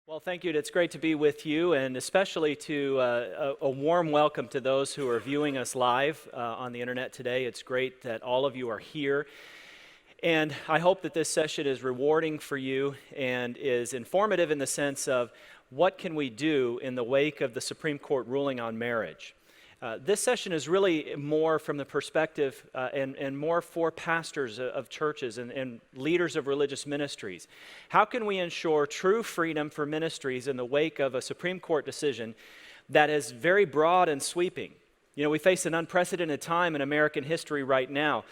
Well, thank you. It's great to be with you, and especially to a warm welcome to those who are viewing us live on the internet today. It's great that all of you are here, and I hope that this session is rewarding for you and is informative in the sense of what can we do in the wake of the Supreme Court ruling on marriage. This session is really more from the perspective and more for pastors of churches and leaders of religious ministries. How can we ensure true freedom for ministries in the wake of a Supreme Court decision that is very broad and sweeping? You know, we face an unprecedented time in American history right now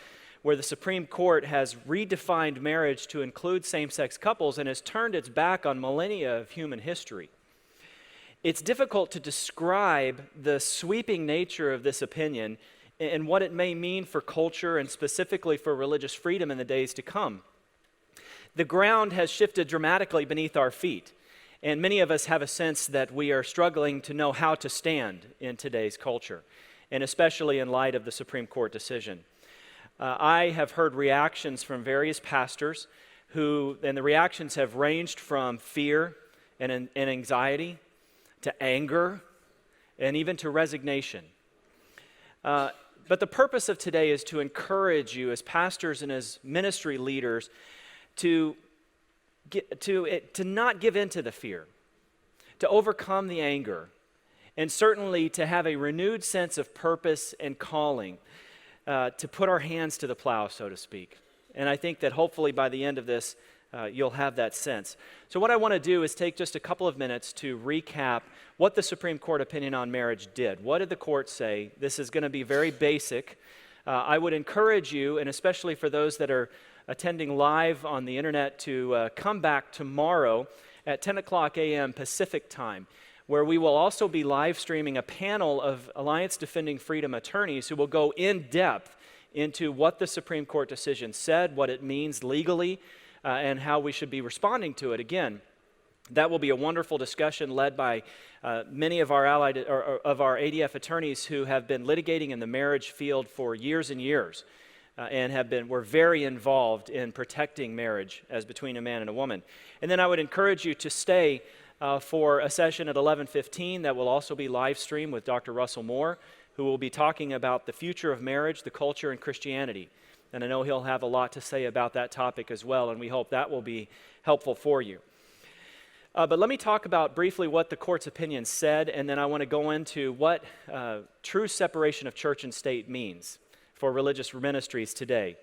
where the Supreme Court has redefined marriage to include same-sex couples and has turned its back on millennia of human history. It's difficult to describe the sweeping nature of this opinion and what it may mean for culture and specifically for religious freedom in the days to come. The ground has shifted dramatically beneath our feet, and many of us have a sense that we are struggling to know how to stand in today's culture, and especially in light of the Supreme Court decision. I have heard reactions from various pastors and the reactions have ranged from fear and anxiety to anger, and even to resignation. But the purpose of today is to encourage you as pastors and as ministry leaders to not give in to the fear, to overcome the anger, and certainly to have a renewed sense of purpose and calling, to put our hands to the plow, so to speak. And I think that hopefully by the end of this, you'll have that sense. So what I want to do is take just a couple of minutes to recap what the Supreme Court opinion on marriage did. What did the court say? This is going to be very basic. I would encourage you, and especially for those that are attending live on the internet, to come back tomorrow at 10 o'clock a.m. Pacific time, where we will also be live streaming a panel of Alliance Defending Freedom attorneys who will go in depth into what the Supreme Court decision said, what it means legally, and how we should be responding to it. Again, that will be a wonderful discussion led by many of our our ADF attorneys who have been litigating in the marriage field for years and years, and were very involved in protecting marriage as between a man and a woman. And then I would encourage you to stay for a session at 11:15 that will also be live streamed with Dr. Russell Moore, who will be talking about the future of marriage, the culture, and Christianity. And I know he'll have a lot to say about that topic as well, and we hope that will be helpful for you. But let me talk about briefly what the court's opinion said, and then I want to go into what true separation of church and state means for religious ministries today.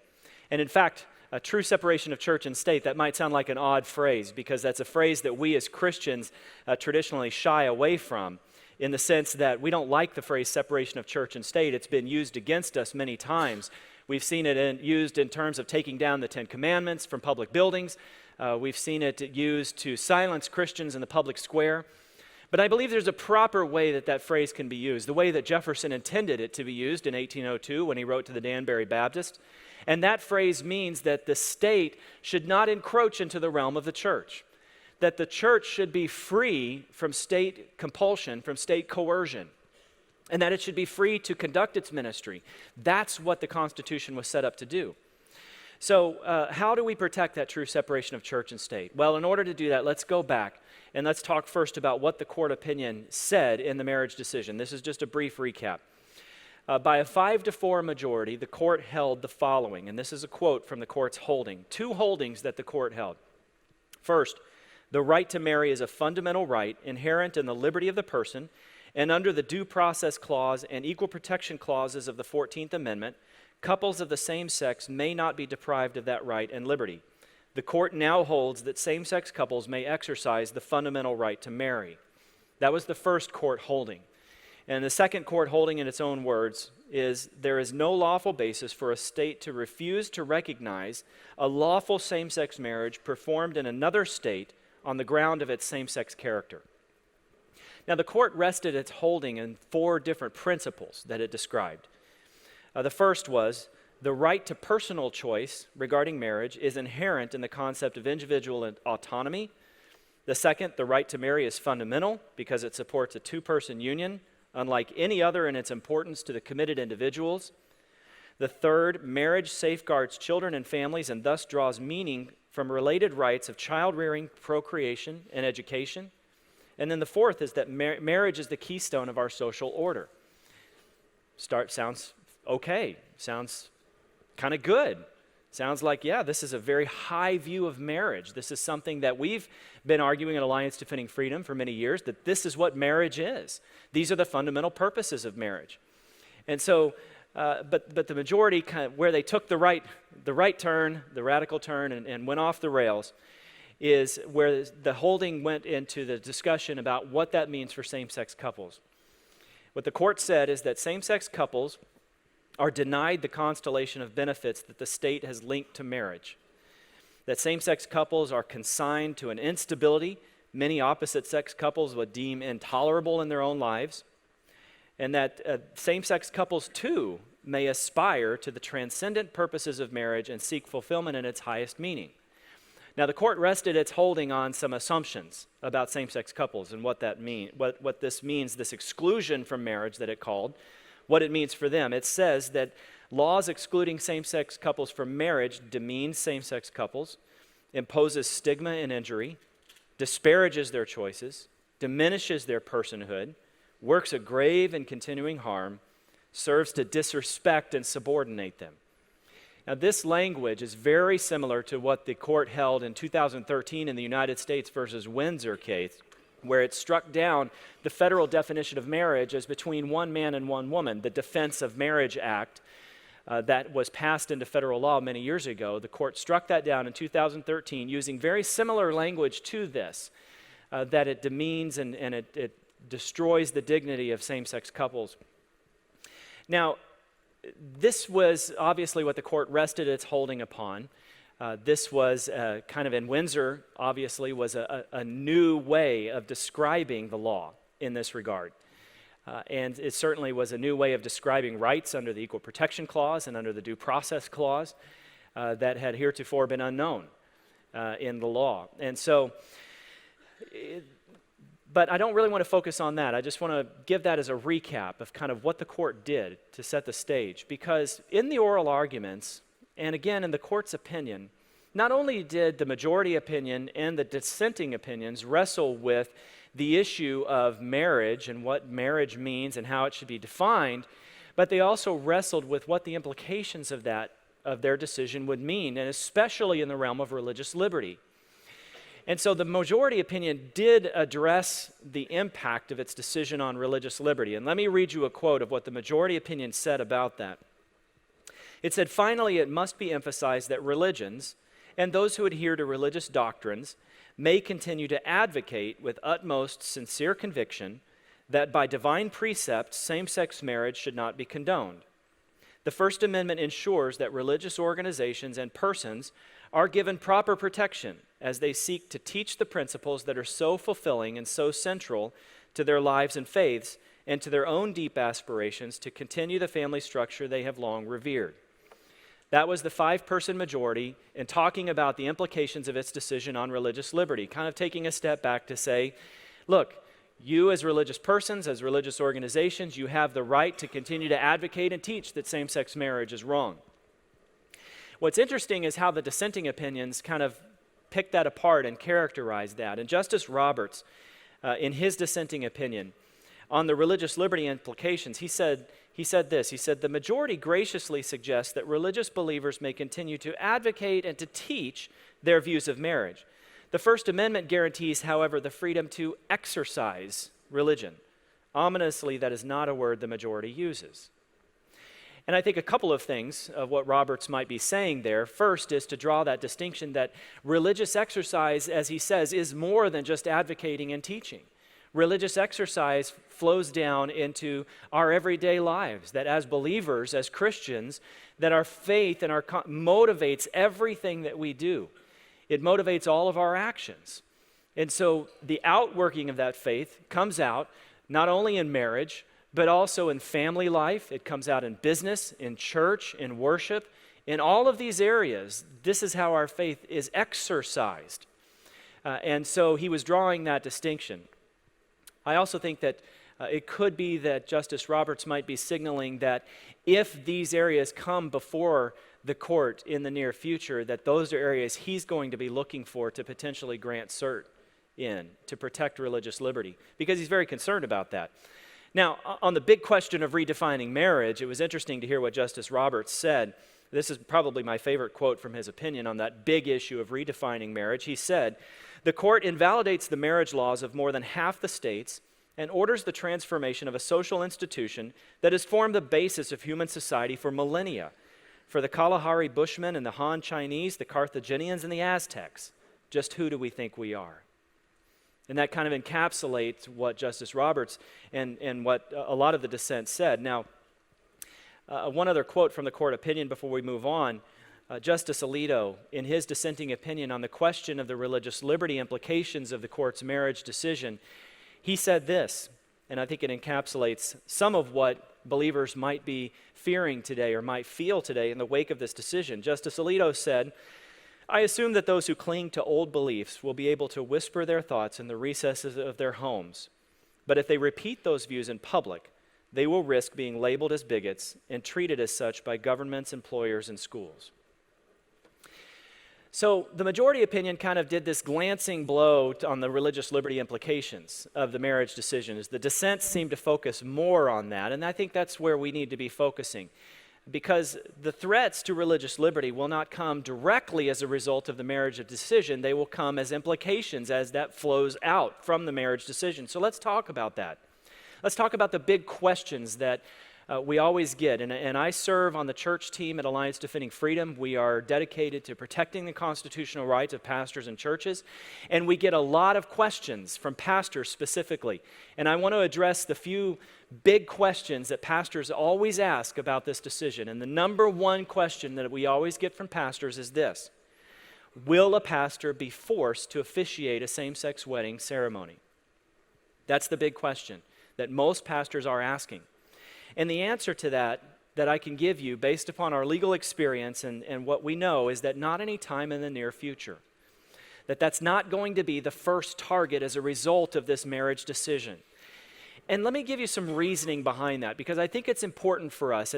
And in fact, a true separation of church and state, that might sound like an odd phrase, because that's a phrase that we as Christians traditionally shy away from, in the sense that we don't like the phrase separation of church and state. It's been used against us many times. We've seen it used in terms of taking down the Ten Commandments from public buildings. We've seen it used to silence Christians in the public square. But I believe there's a proper way that phrase can be used, the way that Jefferson intended it to be used in 1802 when he wrote to the Danbury Baptist. And that phrase means that the state should not encroach into the realm of the church, that the church should be free from state compulsion, from state coercion, and that it should be free to conduct its ministry. That's what the Constitution was set up to do. So how do we protect that true separation of church and state? Well, in order to do that, let's go back and let's talk first about what the court opinion said in the marriage decision. This is just a brief recap. By a 5-4 majority, the court held the following, and this is a quote from the court's holding. Two holdings that the court held. First, the right to marry is a fundamental right inherent in the liberty of the person, and under the Due Process Clause and Equal Protection Clauses of the 14th Amendment, couples of the same sex may not be deprived of that right and liberty. The court now holds that same-sex couples may exercise the fundamental right to marry. That was the first court holding. And the second court holding, in its own words, is there is no lawful basis for a state to refuse to recognize a lawful same-sex marriage performed in another state on the ground of its same-sex character. Now, the court rested its holding in 4 different principles that it described. The first was the right to personal choice regarding marriage is inherent in the concept of individual autonomy. The second, the right to marry is fundamental because it supports a 2-person union, unlike any other in its importance to the committed individuals. The third, marriage safeguards children and families and thus draws meaning from related rights of child rearing, procreation, and education. And then the fourth is that marriage is the keystone of our social order. Sounds okay, sounds kind of good. Sounds like, yeah, this is a very high view of marriage. This is something that we've been arguing at Alliance Defending Freedom for many years, that this is what marriage is. These are the fundamental purposes of marriage. And so, but the majority, kind of where they took the right turn, the radical turn, and went off the rails, is where the holding went into the discussion about what that means for same-sex couples. What the court said is that same-sex couples are denied the constellation of benefits that the state has linked to marriage. That same-sex couples are consigned to an instability many opposite-sex couples would deem intolerable in their own lives, and that same-sex couples too may aspire to the transcendent purposes of marriage and seek fulfillment in its highest meaning. Now, the court rested its holding on some assumptions about same-sex couples and what that what this means, this exclusion from marriage that it called, what it means for them. It says that laws excluding same-sex couples from marriage demeans same-sex couples, imposes stigma and injury, disparages their choices, diminishes their personhood, works a grave and continuing harm, serves to disrespect and subordinate them. Now, this language is very similar to what the court held in 2013 in the United States versus Windsor case, where it struck down the federal definition of marriage as between one man and one woman, the Defense of Marriage Act that was passed into federal law many years ago. The court struck that down in 2013 using very similar language to this, that it demeans and it destroys the dignity of same-sex couples. Now, this was obviously what the court rested its holding upon. This was kind of in Windsor, obviously, was a new way of describing the law in this regard. And it certainly was a new way of describing rights under the Equal Protection Clause and under the Due Process Clause that had heretofore been unknown in the law. And so, but I don't really want to focus on that. I just want to give that as a recap of kind of what the court did to set the stage. Because in the oral arguments, and again in the court's opinion, not only did the majority opinion and the dissenting opinions wrestle with the issue of marriage and what marriage means and how it should be defined, but they also wrestled with what the implications of their decision would mean, and especially in the realm of religious liberty. And so the majority opinion did address the impact of its decision on religious liberty. And let me read you a quote of what the majority opinion said about that. It said, "Finally, it must be emphasized that religions and those who adhere to religious doctrines may continue to advocate with utmost sincere conviction that by divine precept, same-sex marriage should not be condoned. The First Amendment ensures that religious organizations and persons are given proper protection as they seek to teach the principles that are so fulfilling and so central to their lives and faiths and to their own deep aspirations to continue the family structure they have long revered." That was the 5-person majority in talking about the implications of its decision on religious liberty, kind of taking a step back to say, look, you as religious persons, as religious organizations, you have the right to continue to advocate and teach that same-sex marriage is wrong. What's interesting is how the dissenting opinions kind of pick that apart and characterize that. And Justice Roberts, in his dissenting opinion on the religious liberty implications, he said this, "The majority graciously suggests that religious believers may continue to advocate and to teach their views of marriage. The First Amendment guarantees, however, the freedom to exercise religion." Ominously, that is not a word the majority uses. And I think a couple of things of what Roberts might be saying there. First is to draw that distinction that religious exercise, as he says, is more than just advocating and teaching. Religious exercise flows down into our everyday lives, that as believers, as Christians, that our faith and our motivates everything that we do. It motivates all of our actions. And so the outworking of that faith comes out not only in marriage, but also in family life. It comes out in business, in church, in worship. In all of these areas, this is how our faith is exercised. And so he was drawing that distinction. I also think that it could be that Justice Roberts might be signaling that if these areas come before the court in the near future, that those are areas he's going to be looking for to potentially grant cert in to protect religious liberty, because he's very concerned about that. Now, on the big question of redefining marriage, it was interesting to hear what Justice Roberts said. This is probably my favorite quote from his opinion on that big issue of redefining marriage. He said, "The court invalidates the marriage laws of more than half the states and orders the transformation of a social institution that has formed the basis of human society for millennia, for the Kalahari Bushmen and the Han Chinese, the Carthaginians and the Aztecs. Just who do we think we are?" And that kind of encapsulates what Justice Roberts and what a lot of the dissent said. Now, one other quote from the court opinion before we move on. Justice Alito, in his dissenting opinion on the question of the religious liberty implications of the court's marriage decision, he said this, and I think it encapsulates some of what believers might be fearing today or might feel today in the wake of this decision. Justice Alito said, "I assume that those who cling to old beliefs will be able to whisper their thoughts in the recesses of their homes. But if they repeat those views in public, they will risk being labeled as bigots and treated as such by governments, employers, and schools." So the majority opinion kind of did this glancing blow on the religious liberty implications of the marriage decision. As the dissents seem to focus more on that, and I think that's where we need to be focusing, because the threats to religious liberty will not come directly as a result of the marriage decision. They will come as implications as that flows out from the marriage decision. So let's talk about that. Let's talk about the big questions that we always get. And I serve on the church team at Alliance Defending Freedom. We are dedicated to protecting the constitutional rights of pastors and churches. And we get a lot of questions from pastors specifically. And I want to address the few big questions that pastors always ask about this decision. And the number one question that we always get from pastors is this: will a pastor be forced to officiate a same-sex wedding ceremony? That's the big question that most pastors are asking. And the answer to that I can give you based upon our legal experience and what we know is that not any time in the near future. That's not going to be the first target as a result of this marriage decision. And let me give you some reasoning behind that, because I think it's important for us.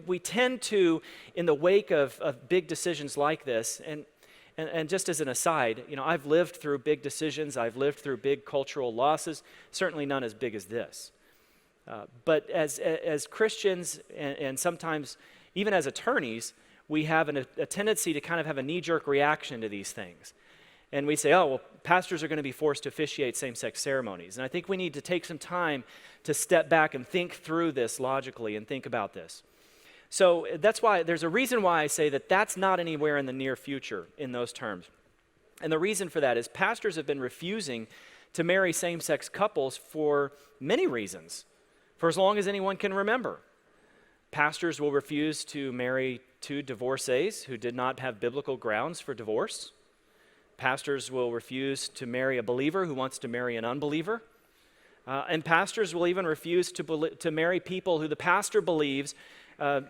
We tend to, in the wake of big decisions like this, and just as an aside, I've lived through big decisions, I've lived through big cultural losses, certainly none as big as this. But as Christians and sometimes even as attorneys, we have a tendency to kind of have a knee-jerk reaction to these things. And we say, oh, well, pastors are going to be forced to officiate same-sex ceremonies. And I think we need to take some time to step back and think through this logically and think about this. So that's why there's a reason why I say that that's not anywhere in the near future in those terms. And the reason for that is pastors have been refusing to marry same-sex couples for many reasons. For as long as anyone can remember. Pastors will refuse to marry two divorcees who did not have biblical grounds for divorce. Pastors will refuse to marry a believer who wants to marry an unbeliever. And pastors will even refuse to marry people who the pastor believes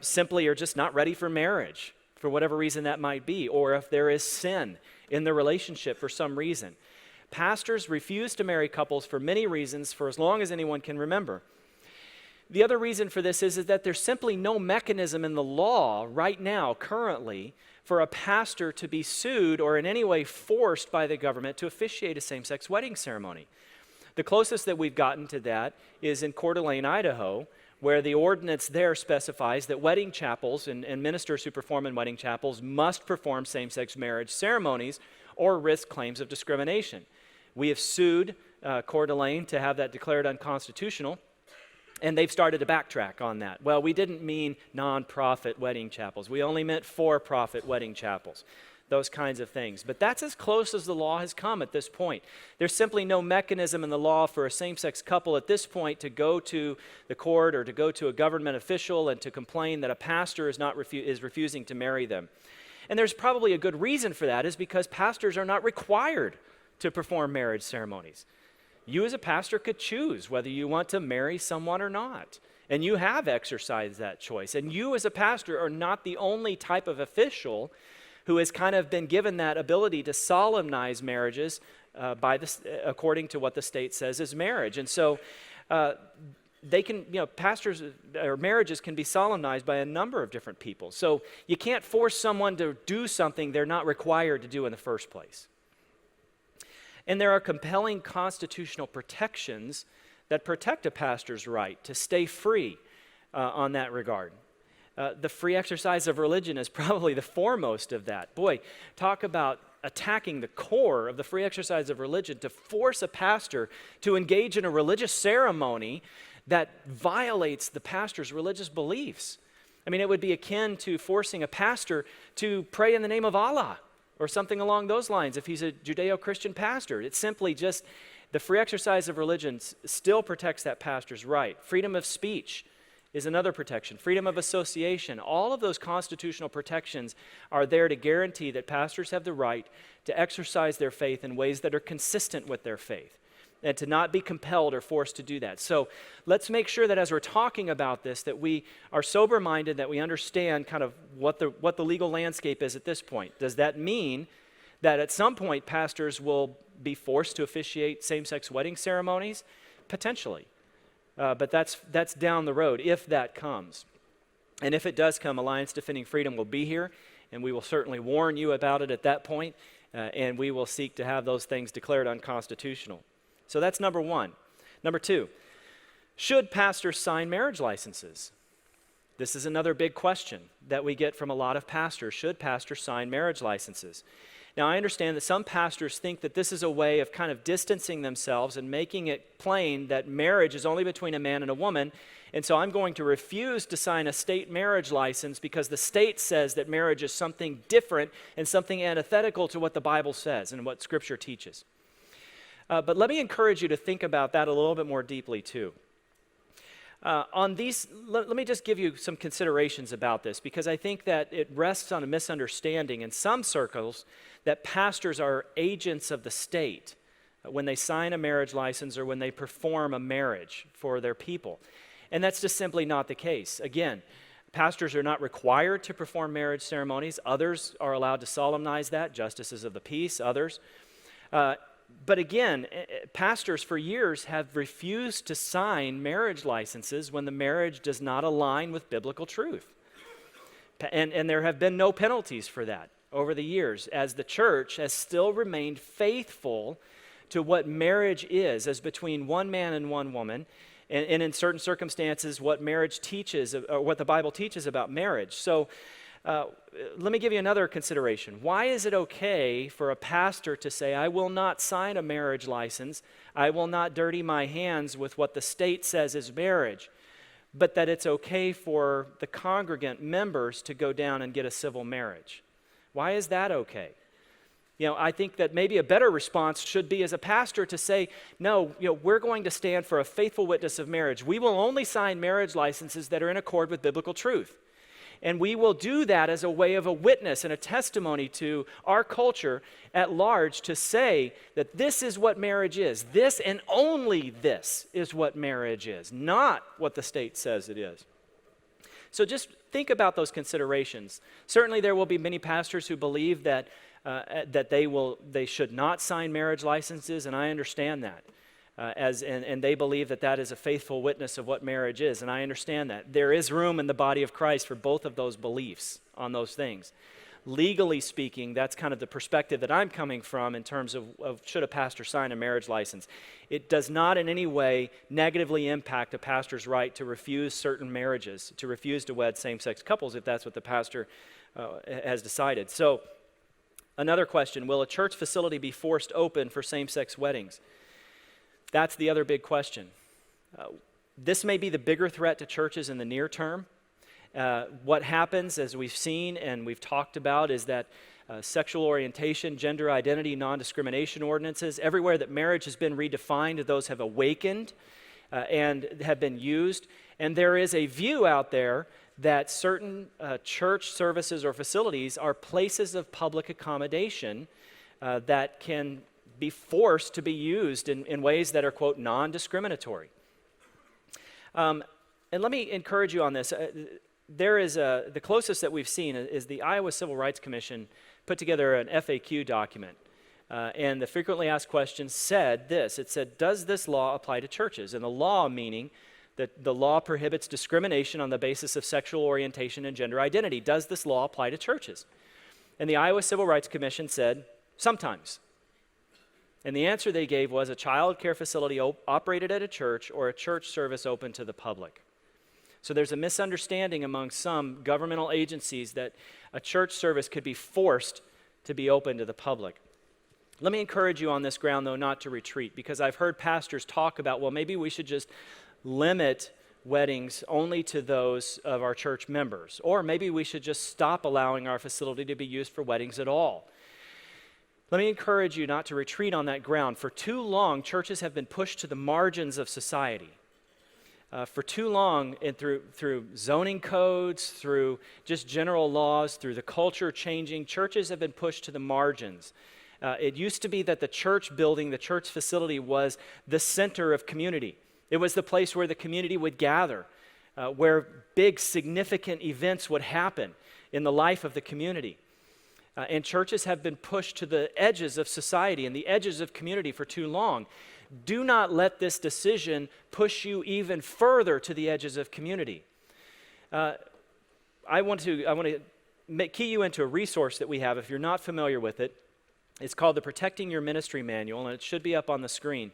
simply are just not ready for marriage, for whatever reason that might be, or if there is sin in the relationship for some reason. Pastors refuse to marry couples for many reasons, for as long as anyone can remember. The other reason for this is that there's simply no mechanism in the law right now, currently, for a pastor to be sued or in any way forced by the government to officiate a same-sex wedding ceremony. The closest that we've gotten to that is in Coeur d'Alene, Idaho, where the ordinance there specifies that wedding chapels and ministers who perform in wedding chapels must perform same-sex marriage ceremonies or risk claims of discrimination. We have sued Coeur d'Alene to have that declared unconstitutional. And they've started to backtrack on that. Well, we didn't mean nonprofit wedding chapels. We only meant for-profit wedding chapels, those kinds of things. But that's as close as the law has come at this point. There's simply no mechanism in the law for a same-sex couple at this point to go to the court or to go to a government official and to complain that a pastor is refusing to marry them. And there's probably a good reason for that, is because pastors are not required to perform marriage ceremonies. You as a pastor could choose whether you want to marry someone or not. And you have exercised that choice. And you as a pastor are not the only type of official who has kind of been given that ability to solemnize marriages according to what the state says is marriage. And so pastors or marriages can be solemnized by a number of different people. So you can't force someone to do something they're not required to do in the first place. And there are compelling constitutional protections that protect a pastor's right to stay free on that regard. The free exercise of religion is probably the foremost of that. Boy, talk about attacking the core of the free exercise of religion to force a pastor to engage in a religious ceremony that violates the pastor's religious beliefs. I mean, it would be akin to forcing a pastor to pray in the name of Allah or something along those lines if he's a Judeo-Christian pastor. It's simply just the free exercise of religion still protects that pastor's right. Freedom of speech is another protection. Freedom of association. All of those constitutional protections are there to guarantee that pastors have the right to exercise their faith in ways that are consistent with their faith and to not be compelled or forced to do that. So let's make sure that as we're talking about this, that we are sober-minded, that we understand kind of what the legal landscape is at this point. Does that mean that at some point pastors will be forced to officiate same-sex wedding ceremonies? Potentially. But that's down the road, if that comes. And if it does come, Alliance Defending Freedom will be here, and we will certainly warn you about it at that point, and we will seek to have those things declared unconstitutional. So that's number one. Number two, should pastors sign marriage licenses? This is another big question that we get from a lot of pastors. Should pastors sign marriage licenses? Now, I understand that some pastors think that this is a way of kind of distancing themselves and making it plain that marriage is only between a man and a woman, and so I'm going to refuse to sign a state marriage license because the state says that marriage is something different and something antithetical to what the Bible says and what Scripture teaches. But let me encourage you to think about that a little bit more deeply, too. Let me just give you some considerations about this, because I think that it rests on a misunderstanding in some circles that pastors are agents of the state when they sign a marriage license or when they perform a marriage for their people. And that's just simply not the case. Again, pastors are not required to perform marriage ceremonies. Others are allowed to solemnize that, justices of the peace, others. But again, pastors for years have refused to sign marriage licenses when the marriage does not align with biblical truth. And there have been no penalties for that over the years, as the church has still remained faithful to what marriage is, as between one man and one woman, and in certain circumstances, what marriage teaches, or what the Bible teaches about marriage. So let me give you another consideration. Why is it okay for a pastor to say, I will not sign a marriage license, I will not dirty my hands with what the state says is marriage, but that it's okay for the congregant members to go down and get a civil marriage? Why is that okay? You know, I think that maybe a better response should be as a pastor to say, no, we're going to stand for a faithful witness of marriage. We will only sign marriage licenses that are in accord with biblical truth. And we will do that as a way of a witness and a testimony to our culture at large to say that this is what marriage is. This and only this is what marriage is, not what the state says it is. So just think about those considerations. Certainly there will be many pastors who believe that they should not sign marriage licenses, and I understand that. And they believe that that is a faithful witness of what marriage is, and I understand that. There is room in the body of Christ for both of those beliefs on those things. Legally speaking, that's kind of the perspective that I'm coming from in terms of should a pastor sign a marriage license. It does not in any way negatively impact a pastor's right to refuse certain marriages, to refuse to wed same-sex couples if that's what the pastor has decided. So, another question, will a church facility be forced open for same-sex weddings? That's the other big question. This may be the bigger threat to churches in the near term. What happens, as we've seen and we've talked about, is that sexual orientation, gender identity, non-discrimination ordinances, everywhere that marriage has been redefined, those have awakened and have been used. And there is a view out there that certain church services or facilities are places of public accommodation that can be forced to be used in ways that are, quote, non-discriminatory. And let me encourage you on this. There is the closest that we've seen is the Iowa Civil Rights Commission put together an FAQ document. And the frequently asked questions said this. It said, does this law apply to churches? And the law meaning that the law prohibits discrimination on the basis of sexual orientation and gender identity. Does this law apply to churches? And the Iowa Civil Rights Commission said, sometimes. And the answer they gave was a child care facility operated at a church or a church service open to the public. So there's a misunderstanding among some governmental agencies that a church service could be forced to be open to the public. Let me encourage you on this ground, though, not to retreat, because I've heard pastors talk about, well, maybe we should just limit weddings only to those of our church members, or maybe we should just stop allowing our facility to be used for weddings at all. Let me encourage you not to retreat on that ground. For too long, churches have been pushed to the margins of society. For too long, and through zoning codes, through just general laws, through the culture changing, churches have been pushed to the margins. It used to be that the church building, the church facility was the center of community. It was the place where the community would gather, where big, significant events would happen in the life of the community. And churches have been pushed to the edges of society and the edges of community for too long. Do not let this decision push you even further to the edges of community. I want to key you into a resource that we have. If you're not familiar with it, it's called the Protecting Your Ministry Manual, and it should be up on the screen.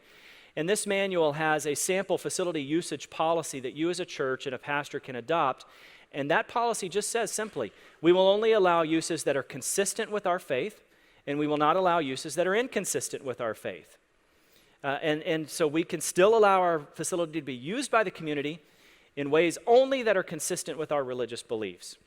And this manual has a sample facility usage policy that you as a church and a pastor can adopt. And that policy just says simply, we will only allow uses that are consistent with our faith, and we will not allow uses that are inconsistent with our faith. And so we can still allow our facility to be used by the community in ways only that are consistent with our religious beliefs.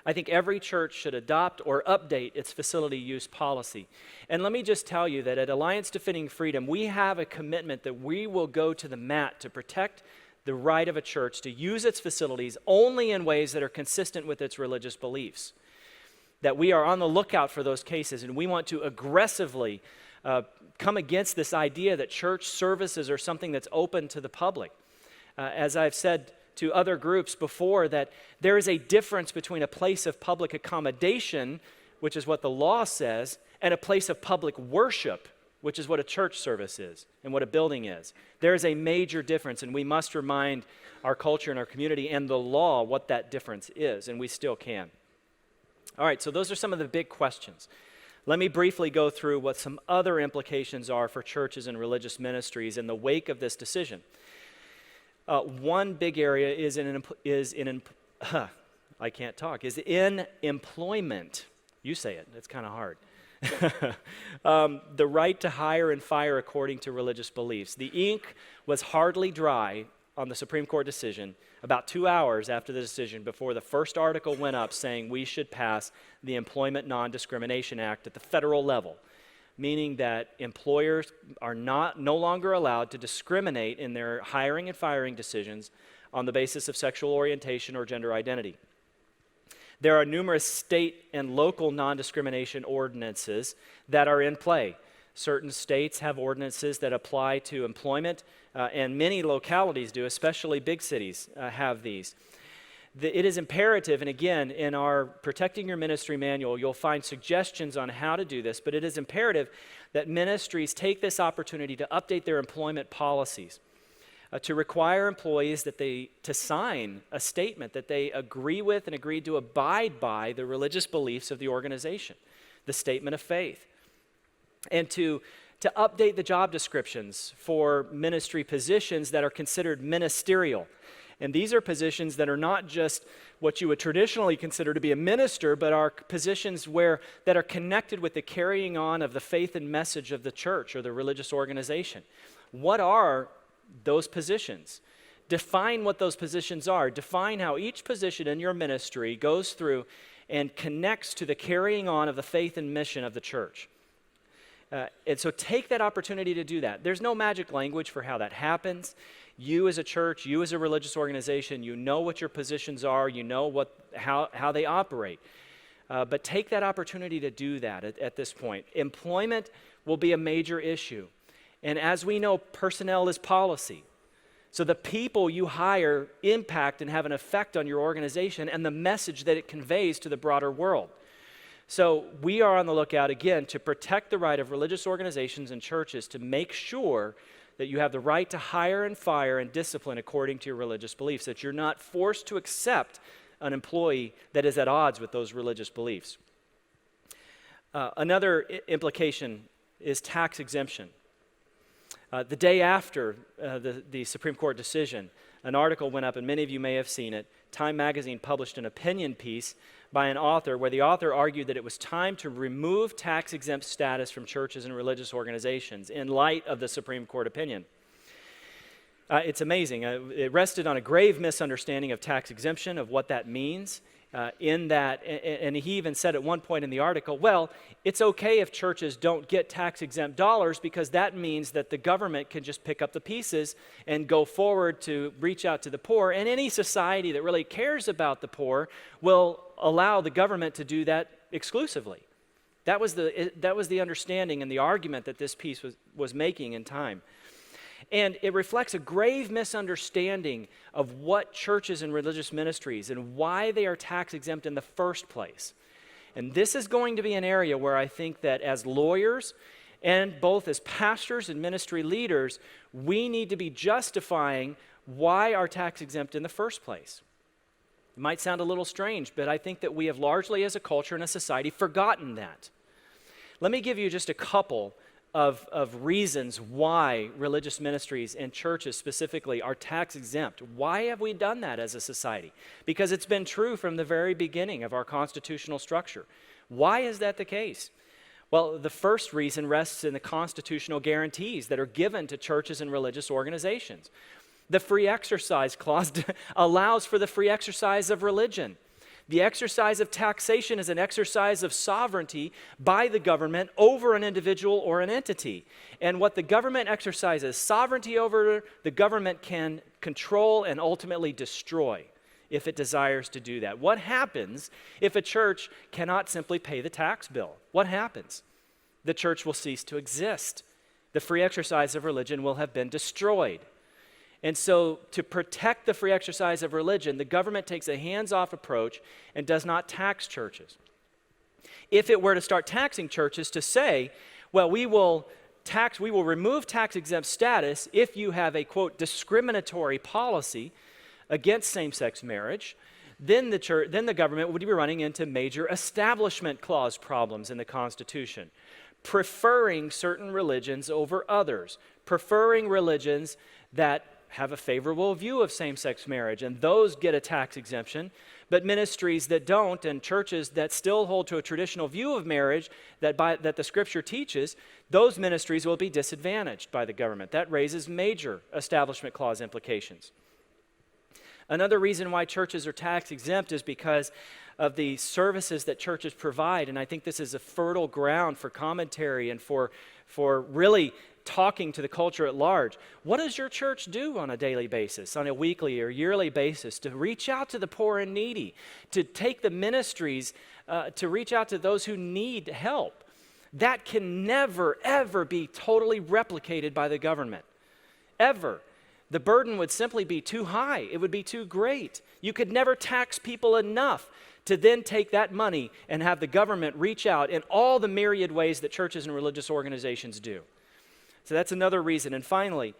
I think every church should adopt or update its facility use policy. And let me just tell you that at Alliance Defending Freedom, we have a commitment that we will go to the mat to protect the right of a church to use its facilities only in ways that are consistent with its religious beliefs. That we are on the lookout for those cases, and we want to aggressively come against this idea that church services are something that's open to the public. As I've said to other groups before, that there is a difference between a place of public accommodation, which is what the law says, and a place of public worship, which is what a church service is and what a building is. There is a major difference, and we must remind our culture and our community and the law what that difference is, and we still can. All right, so those are some of the big questions. Let me briefly go through what some other implications are for churches and religious ministries in the wake of this decision. One big area is in employment. You say it, it's kind of hard. The right to hire and fire according to religious beliefs. The ink was hardly dry on the Supreme Court decision about 2 hours after the decision before the first article went up saying we should pass the Employment Non-Discrimination Act at the federal level, meaning that employers are no longer allowed to discriminate in their hiring and firing decisions on the basis of sexual orientation or gender identity. There are numerous state and local non-discrimination ordinances that are in play. Certain states have ordinances that apply to employment, and many localities do, especially big cities have these. It is imperative, and again, in our Protecting Your Ministry Manual, you'll find suggestions on how to do this, but it is imperative that ministries take this opportunity to update their employment policies, to require employees to sign a statement that they agree with and agree to abide by the religious beliefs of the organization, the statement of faith, and to update the job descriptions for ministry positions that are considered ministerial. And these are positions that are not just what you would traditionally consider to be a minister, but are positions that are connected with the carrying on of the faith and message of the church or the religious organization. What are those positions? Define what those positions are. Define how each position in your ministry goes through and connects to the carrying on of the faith and mission of the church. And so take that opportunity to do that. There's no magic language for how that happens. You as a church, you as a religious organization, you know what your positions are, you know how they operate. But take that opportunity to do that at this point. Employment will be a major issue. And as we know, personnel is policy. So the people you hire impact and have an effect on your organization and the message that it conveys to the broader world. So we are on the lookout, again, to protect the right of religious organizations and churches to make sure that you have the right to hire and fire and discipline according to your religious beliefs, that you're not forced to accept an employee that is at odds with those religious beliefs. Another implication is tax exemption. The day after the Supreme Court decision, an article went up, and many of you may have seen it. Time magazine published an opinion piece by an author where the author argued that it was time to remove tax-exempt status from churches and religious organizations in light of the Supreme Court opinion. It's amazing. It rested on a grave misunderstanding of tax exemption, of what that means. And he even said at one point in the article, well, it's okay if churches don't get tax-exempt dollars because that means that the government can just pick up the pieces and go forward to reach out to the poor. And any society that really cares about the poor will allow the government to do that exclusively. That was the understanding and the argument that this piece was making in Time. And it reflects a grave misunderstanding of what churches and religious ministries and why they are tax exempt in the first place. And this is going to be an area where I think that as lawyers and both as pastors and ministry leaders, we need to be justifying why are tax exempt in the first place. It might sound a little strange, but I think that we have largely as a culture and a society forgotten that. Let me give you just a couple of reasons why religious ministries and churches specifically are tax exempt. Why have we done that as a society? Because it's been true from the very beginning of our constitutional structure. Why is that the case? Well, the first reason rests in the constitutional guarantees that are given to churches and religious organizations. The free exercise clause allows for the free exercise of religion. The exercise of taxation is an exercise of sovereignty by the government over an individual or an entity. And what the government exercises sovereignty over, the government can control and ultimately destroy if it desires to do that. What happens if a church cannot simply pay the tax bill? What happens? The church will cease to exist. The free exercise of religion will have been destroyed. And so to protect the free exercise of religion, the government takes a hands-off approach and does not tax churches. If it were to start taxing churches to say, well, we will remove tax-exempt status if you have a, quote, discriminatory policy against same-sex marriage, then the government would be running into major establishment clause problems in the Constitution, preferring certain religions over others, preferring religions that have a favorable view of same-sex marriage, and those get a tax exemption, but ministries that don't and churches that still hold to a traditional view of marriage that the Scripture teaches, those ministries will be disadvantaged by the government. That raises major establishment clause implications. Another reason why churches are tax exempt is because of the services that churches provide, and I think this is a fertile ground for commentary and for really talking to the culture at large. What does your church do on a daily basis, on a weekly or yearly basis to reach out to the poor and needy, to take the ministries to reach out to those who need help? That can never, ever be totally replicated by the government. Ever. The burden would simply be too high. It would be too great. You could never tax people enough to then take that money and have the government reach out in all the myriad ways that churches and religious organizations do. So that's another reason. And finally,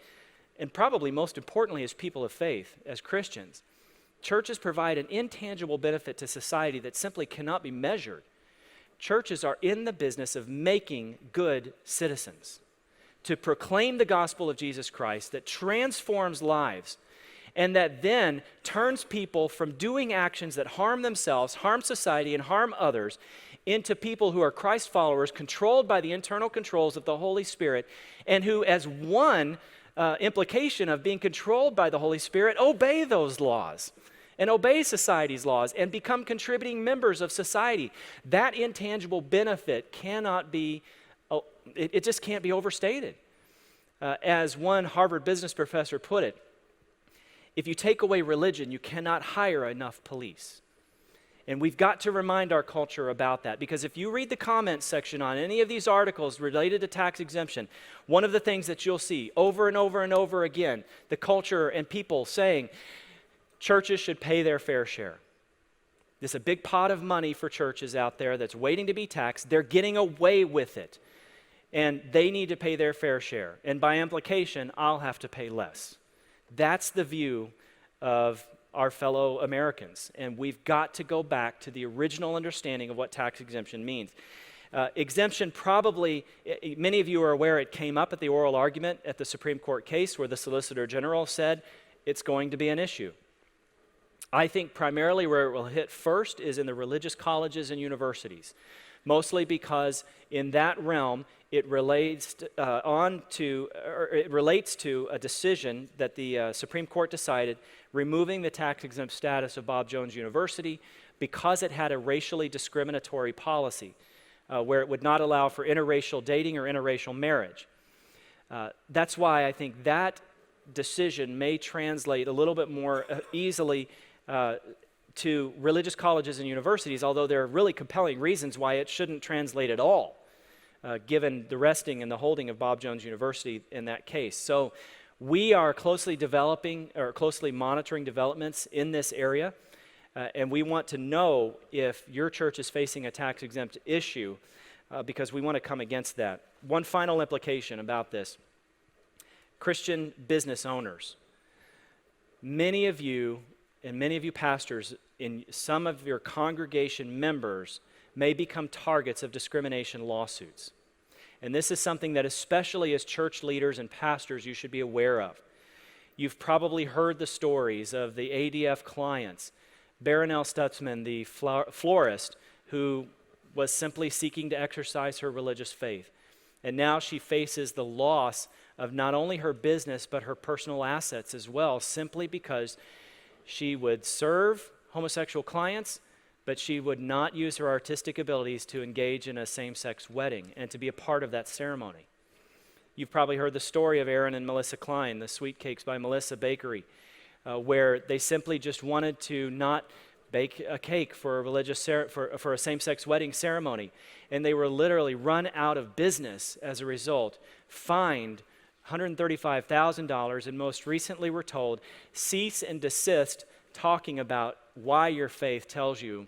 and probably most importantly as people of faith, as Christians, churches provide an intangible benefit to society that simply cannot be measured. Churches are in the business of making good citizens, to proclaim the gospel of Jesus Christ that transforms lives and that then turns people from doing actions that harm themselves, harm society, and harm others into people who are Christ followers, controlled by the internal controls of the Holy Spirit, and who, as one implication of being controlled by the Holy Spirit, obey those laws and obey society's laws and become contributing members of society. That intangible benefit cannot be, it just can't be overstated. As one Harvard business professor put it, if you take away religion, you cannot hire enough police. And we've got to remind our culture about that, because if you read the comments section on any of these articles related to tax exemption, one of the things that you'll see over and over and over again, the culture and people saying churches should pay their fair share. There's a big pot of money for churches out there that's waiting to be taxed. They're getting away with it, and they need to pay their fair share. And by implication, I'll have to pay less. That's the view of our fellow Americans, and we've got to go back to the original understanding of what tax exemption means. Exemption probably, many of you are aware it came up at the oral argument at the Supreme Court case where the Solicitor General said it's going to be an issue. I think primarily where it will hit first is in the religious colleges and universities, mostly because in that realm it relates to a decision that the Supreme Court decided removing the tax-exempt status of Bob Jones University because it had a racially discriminatory policy where it would not allow for interracial dating or interracial marriage. That's why I think that decision may translate a little bit more easily to religious colleges and universities, although there are really compelling reasons why it shouldn't translate at all, given the resting and the holding of Bob Jones University in that case. So we are closely monitoring developments in this area, and we want to know if your church is facing a tax-exempt issue because we want to come against that. One final implication about this. Christian business owners. Many of you and many of you pastors in some of your congregation members may become targets of discrimination lawsuits. And this is something that especially as church leaders and pastors you should be aware of. You've probably heard the stories of the ADF clients, Baronelle Stutzman, the florist, who was simply seeking to exercise her religious faith. And now she faces the loss of not only her business but her personal assets as well, simply because she would serve homosexual clients, but she would not use her artistic abilities to engage in a same-sex wedding and to be a part of that ceremony. You've probably heard the story of Aaron and Melissa Klein, the Sweet Cakes by Melissa Bakery, where they simply just wanted to not bake a cake for a religious for a same-sex wedding ceremony, and they were literally run out of business as a result, fined $135,000, and most recently we're told, cease and desist talking about why your faith tells you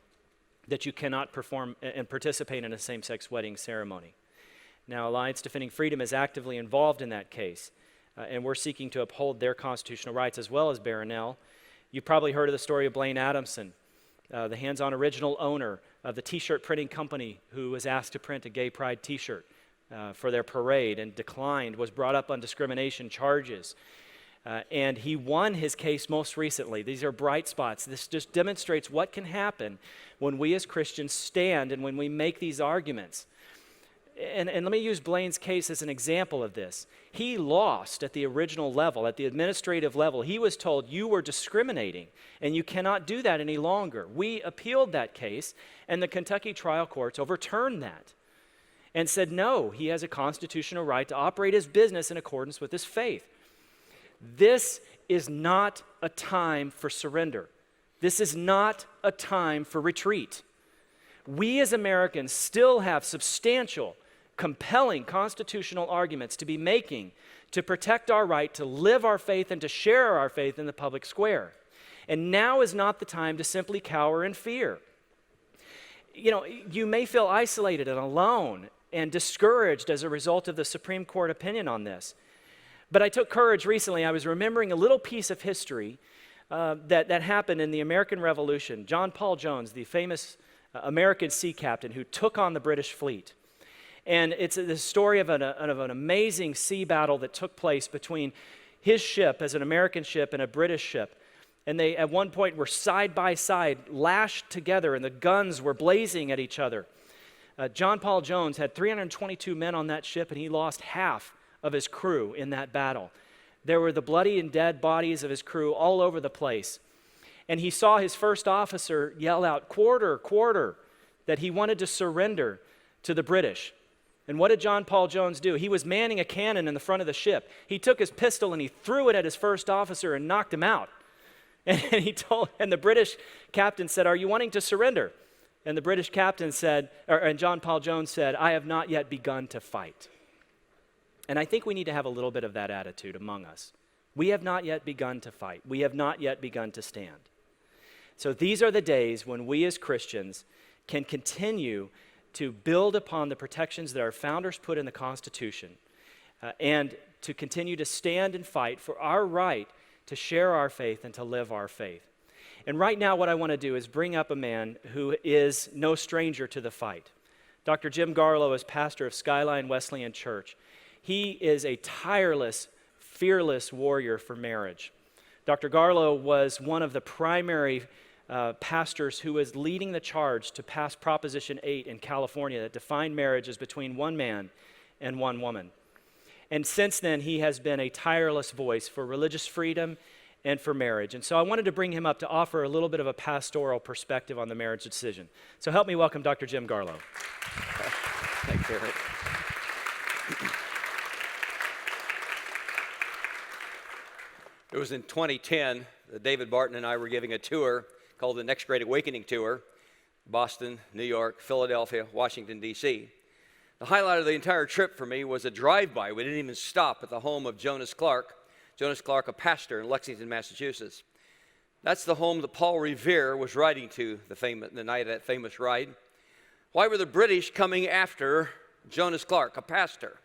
that you cannot perform and participate in a same-sex wedding ceremony. Now, Alliance Defending Freedom is actively involved in that case, and we're seeking to uphold their constitutional rights as well as Baronelle. You've probably heard of the story of Blaine Adamson, the hands-on original owner of the t-shirt printing company who was asked to print a gay pride t-shirt for their parade and declined, was brought up on discrimination charges. And he won his case most recently. These are bright spots. This just demonstrates what can happen when we as Christians stand and when we make these arguments. And let me use Blaine's case as an example of this. He lost at the original level, at the administrative level. He was told, you were discriminating, and you cannot do that any longer. We appealed that case, and the Kentucky trial courts overturned that and said, no, he has a constitutional right to operate his business in accordance with his faith. This is not a time for surrender. This is not a time for retreat. We as Americans still have substantial, compelling constitutional arguments to be making to protect our right to live our faith and to share our faith in the public square. And now is not the time to simply cower in fear. You know, you may feel isolated and alone and discouraged as a result of the Supreme Court opinion on this. But I took courage recently. I was remembering a little piece of history that happened in the American Revolution. John Paul Jones, the famous American sea captain who took on the British fleet. And it's the story of an amazing sea battle that took place between his ship as an American ship and a British ship. And they, at one point, were side by side, lashed together, and the guns were blazing at each other. John Paul Jones had 322 men on that ship, and he lost half of his crew in that battle. There were the bloody and dead bodies of his crew all over the place. And he saw his first officer yell out, "Quarter, quarter," that he wanted to surrender to the British. And what did John Paul Jones do? He was manning a cannon in the front of the ship. He took his pistol and he threw it at his first officer and knocked him out. And the British captain said, "Are you wanting to surrender?" And the British captain said, and John Paul Jones said, "I have not yet begun to fight." And I think we need to have a little bit of that attitude among us. We have not yet begun to fight. We have not yet begun to stand. So these are the days when we as Christians can continue to build upon the protections that our founders put in the Constitution and to continue to stand and fight for our right to share our faith and to live our faith. And right now what I want to do is bring up a man who is no stranger to the fight. Dr. Jim Garlow is pastor of Skyline Wesleyan Church. He is a tireless, fearless warrior for marriage. Dr. Garlow was one of the primary pastors who was leading the charge to pass Proposition 8 in California that defined marriage as between one man and one woman. And since then, he has been a tireless voice for religious freedom and for marriage. And so I wanted to bring him up to offer a little bit of a pastoral perspective on the marriage decision. So help me welcome Dr. Jim Garlow. Thanks, Eric. It was in 2010 that David Barton and I were giving a tour called the Next Great Awakening Tour, Boston, New York, Philadelphia, Washington, D.C. The highlight of the entire trip for me was a drive-by. We didn't even stop at the home of Jonas Clark. Jonas Clark, a pastor in Lexington, Massachusetts. That's the home that Paul Revere was riding to the night of that famous ride. Why were the British coming after Jonas Clark, a pastor?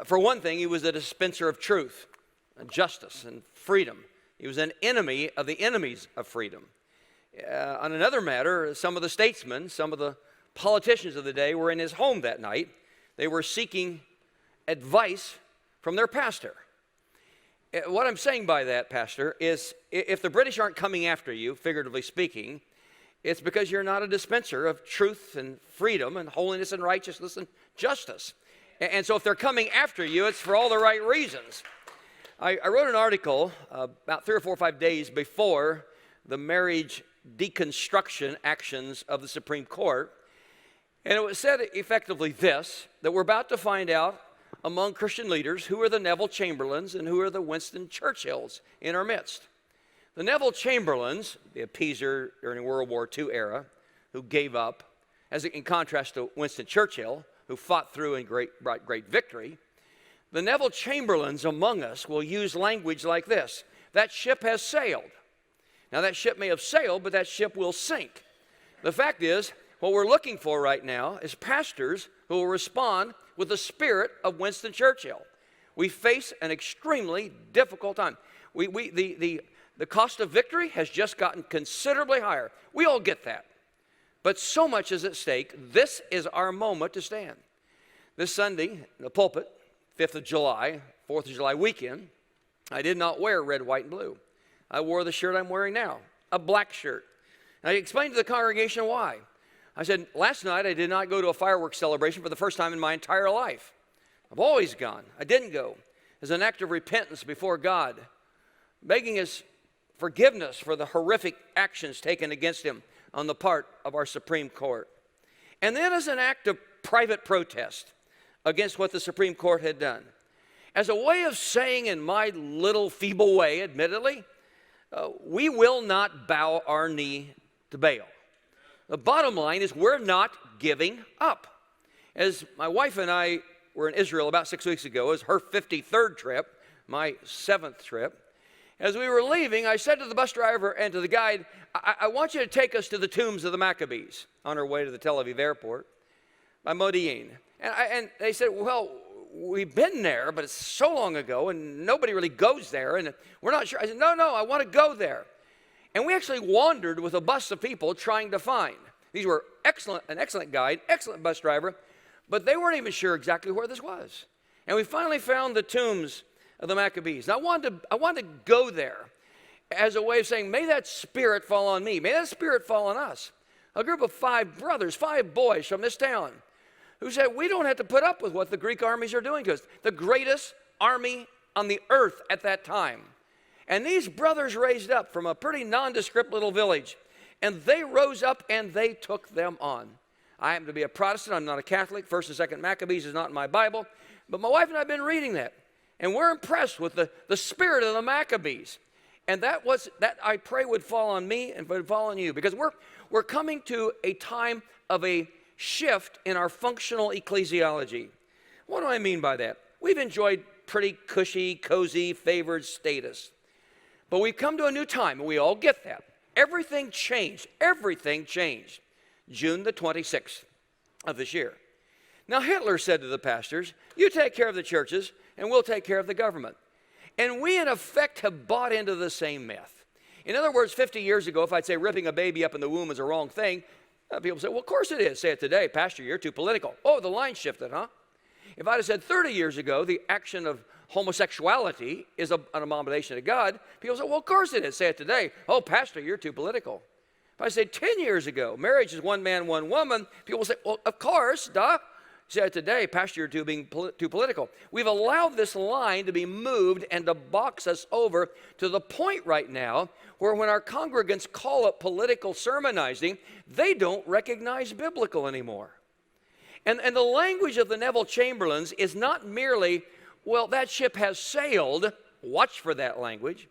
For one thing, he was a dispenser of truth and justice and freedom. He was an enemy of the enemies of freedom. On another matter, some of the statesmen, some of the politicians of the day were in his home that night. They were seeking advice from their pastor. What I'm saying by that, Pastor, is if the British aren't coming after you, figuratively speaking, it's because you're not a dispenser of truth and freedom and holiness and righteousness and justice. And so if they're coming after you, it's for all the right reasons. I wrote an article about 3 or 4 or 5 days before the marriage deconstruction actions of the Supreme Court. And it was said effectively this, that we're about to find out among Christian leaders who are the Neville Chamberlains and who are the Winston Churchills in our midst. The Neville Chamberlains, the appeaser during World War II era, who gave up, as in contrast to Winston Churchill, who fought through and brought great victory. The Neville Chamberlains among us will use language like this: that ship has sailed. Now that ship may have sailed, but that ship will sink. The fact is, what we're looking for right now is pastors who will respond with the spirit of Winston Churchill. We face an extremely difficult time. The cost of victory has just gotten considerably higher. We all get that. But so much is at stake. This is our moment to stand. This Sunday, in the pulpit, 5th of July, 4th of July weekend, I did not wear red, white, and blue. I wore the shirt I'm wearing now, a black shirt. And I explained to the congregation why. I said, last night I did not go to a fireworks celebration for the first time in my entire life. I've always gone. I didn't go as an act of repentance before God, begging His forgiveness for the horrific actions taken against Him on the part of our Supreme Court. And then as an act of private protest against what the Supreme Court had done. As a way of saying, in my little feeble way, admittedly, we will not bow our knee to Baal. The bottom line is we're not giving up. As my wife and I were in Israel about 6 weeks ago, it was her 53rd trip, my 7th trip. As we were leaving, I said to the bus driver and to the guide, I want you to take us to the tombs of the Maccabees on our way to the Tel Aviv airport by Modi'in. And they said, well, we've been there, but it's so long ago, and nobody really goes there, and we're not sure. I said, no, I want to go there. And we actually wandered with a bus of people trying to find. These were an excellent guide, excellent bus driver, but they weren't even sure exactly where this was. And we finally found the tombs of the Maccabees. And I wanted to go there as a way of saying, may that spirit fall on me. May that spirit fall on us. A group of 5 brothers, 5 boys from this town who said, we don't have to put up with what the Greek armies are doing to us. The greatest army on the earth at that time. And these brothers raised up from a pretty nondescript little village, and they rose up and they took them on. I happen to be a Protestant. I'm not a Catholic. 1st and 2nd Maccabees is not in my Bible. But my wife and I have been reading that, and we're impressed with the spirit of the Maccabees. And that I pray would fall on me and would fall on you, because we're coming to a time of a shift in our functional ecclesiology. What do I mean by that? We've enjoyed pretty cushy, cozy, favored status. But we've come to a new time, and we all get that. Everything changed. Everything changed. June the 26th of this year. Now, Hitler said to the pastors, you take care of the churches, and we'll take care of the government. And we, in effect, have bought into the same myth. In other words, 50 years ago, if I'd say ripping a baby up in the womb is a wrong thing, People say, well, of course it is. Say it today, Pastor, you're too political. Oh, the line shifted, huh? If I'd have said 30 years ago, the action of homosexuality is an abomination to God, people say, well, of course it is. Say it today, oh, Pastor, you're too political. If I said 10 years ago, marriage is one man, one woman, people will say, well, of course, duh. Say it today, Pastor, you're too political. We've allowed this line to be moved and to box us over to the point right now where when our congregants call it political sermonizing, they don't recognize biblical anymore. And the language of the Neville Chamberlains is not merely, well, that ship has sailed, watch for that language,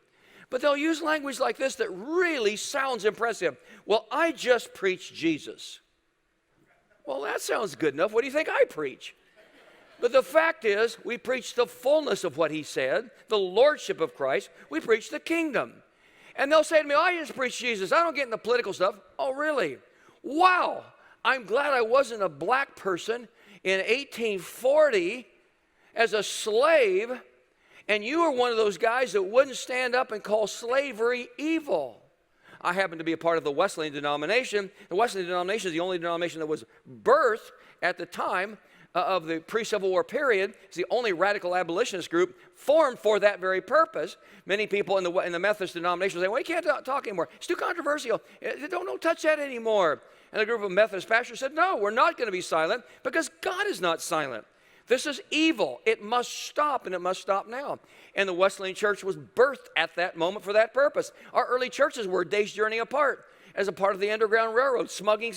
but they'll use language like this that really sounds impressive. Well, I just preached Jesus. Well, that sounds good enough. What do you think I preach? But the fact is, we preach the fullness of what he said, the lordship of Christ. We preach the kingdom. And they'll say to me, oh, I just preach Jesus. I don't get into political stuff. Oh, really? Wow. I'm glad I wasn't a black person in 1840 as a slave, and you were one of those guys that wouldn't stand up and call slavery evil. I happen to be a part of the Wesleyan denomination. The Wesleyan denomination is the only denomination that was birthed at the time of the pre-Civil War period. It's the only radical abolitionist group formed for that very purpose. Many people in the Methodist denomination say, well, you can't talk anymore. It's too controversial. Don't touch that anymore. And a group of Methodist pastors said, no, we're not going to be silent because God is not silent. This is evil. It must stop, and it must stop now. And the Wesleyan Church was birthed at that moment for that purpose. Our early churches were a day's journey apart as a part of the Underground Railroad, smuggling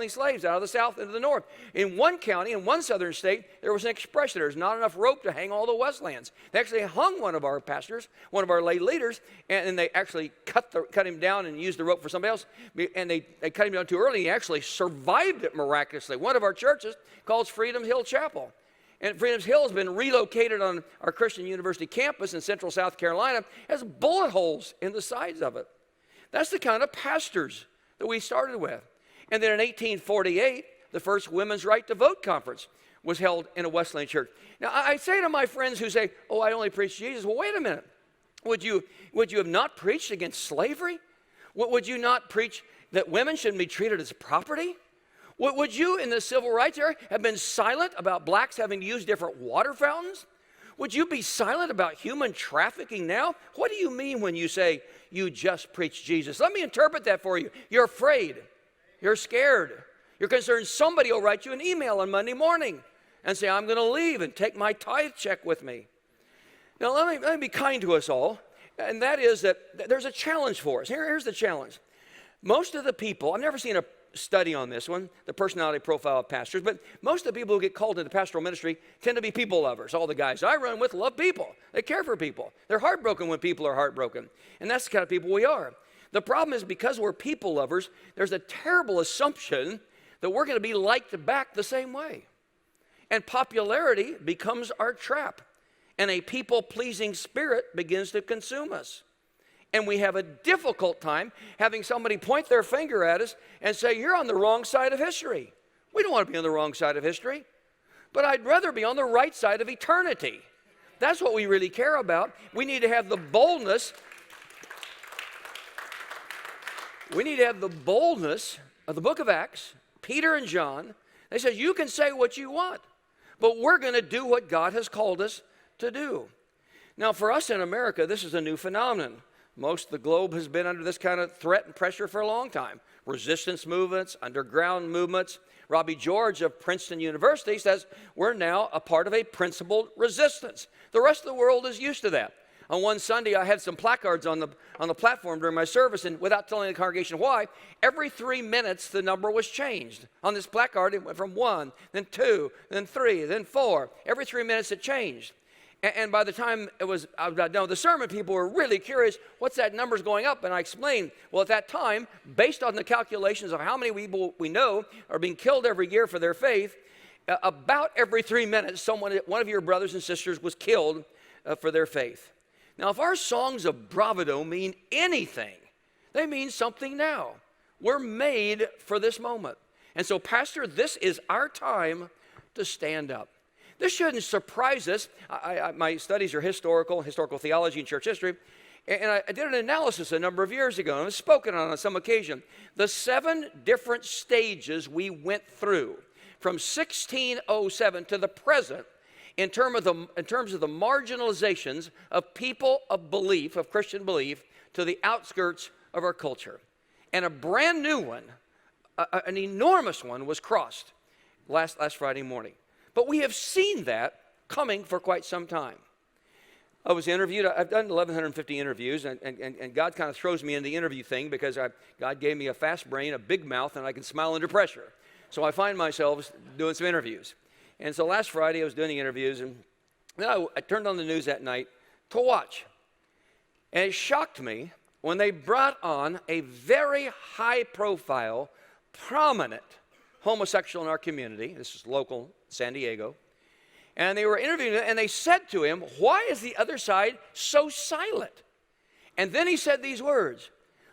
slaves out of the south into the north. In one county, in one southern state, there was an expression, there's not enough rope to hang all the Wesleyans. They actually hung one of our pastors, one of our lay leaders, and they actually cut him down and used the rope for somebody else, and they cut him down too early. He actually survived it miraculously. One of our churches called Freedom Hill Chapel. And Freedom Hill has been relocated on our Christian University campus in central South Carolina, has bullet holes in the sides of it. That's the kind of pastors that we started with. And then in 1848, the first Women's Right to Vote conference was held in a Wesleyan church. Now, I say to my friends who say, oh, I only preach Jesus. Well, wait a minute. Would you have not preached against slavery? Would you not preach that women shouldn't be treated as property? Would you, in the civil rights era, have been silent about blacks having to use different water fountains? Would you be silent about human trafficking now? What do you mean when you say you just preach Jesus? Let me interpret that for you. You're afraid. You're scared. You're concerned somebody will write you an email on Monday morning and say, I'm going to leave and take my tithe check with me. Now, let me be kind to us all, and that is that there's a challenge for us. Here's the challenge. Most of the people, I've never seen a study on this one, the personality profile of pastors, but most of the people who get called into pastoral ministry tend to be people lovers. All the guys I run with love people. They care for people. They're heartbroken when people are heartbroken. And that's the kind of people we are. The problem is because we're people lovers, there's a terrible assumption that we're going to be liked back the same way. And popularity becomes our trap. And a people-pleasing spirit begins to consume us. And we have a difficult time having somebody point their finger at us and say, you're on the wrong side of history. We don't want to be on the wrong side of history, but I'd rather be on the right side of eternity. That's what we really care about. We need to have the boldness. We need to have the boldness of the book of Acts, Peter and John. They said, you can say what you want, but we're going to do what God has called us to do. Now, for us in America, this is a new phenomenon. Most of the globe has been under this kind of threat and pressure for a long time. Resistance movements, underground movements. Robbie George of Princeton University says we're now a part of a principled resistance. The rest of the world is used to that. On one Sunday, I had some placards on the platform during my service, and without telling the congregation why, every 3 minutes the number was changed. On this placard, it went from 1, then 2, then 3, then 4. Every 3 minutes it changed. And by the time I was done with the sermon, people were really curious, what's that number's going up? And I explained, well, at that time, based on the calculations of how many people we know are being killed every year for their faith, about every 3 minutes, one of your brothers and sisters was killed for their faith. Now, if our songs of bravado mean anything, they mean something now. We're made for this moment. And so, Pastor, this is our time to stand up. This shouldn't surprise us. My studies are historical theology and church history. And I did an analysis a number of years ago, and I've spoken on some occasion. The 7 different stages we went through from 1607 to the present in terms of the marginalizations of people of belief, of Christian belief, to the outskirts of our culture. And a brand new one, an enormous one, was crossed last Friday morning. But we have seen that coming for quite some time. I was interviewed. I've done 1,150 interviews, and God kind of throws me in the interview thing because God gave me a fast brain, a big mouth, and I can smile under pressure. So I find myself doing some interviews. And so last Friday I was doing interviews, and then I turned on the news that night to watch. And it shocked me when they brought on a very high-profile, prominent homosexual in our community. This is local, San Diego. And they were interviewing him, and they said to him, "Why is the other side so silent?" And then he said these words,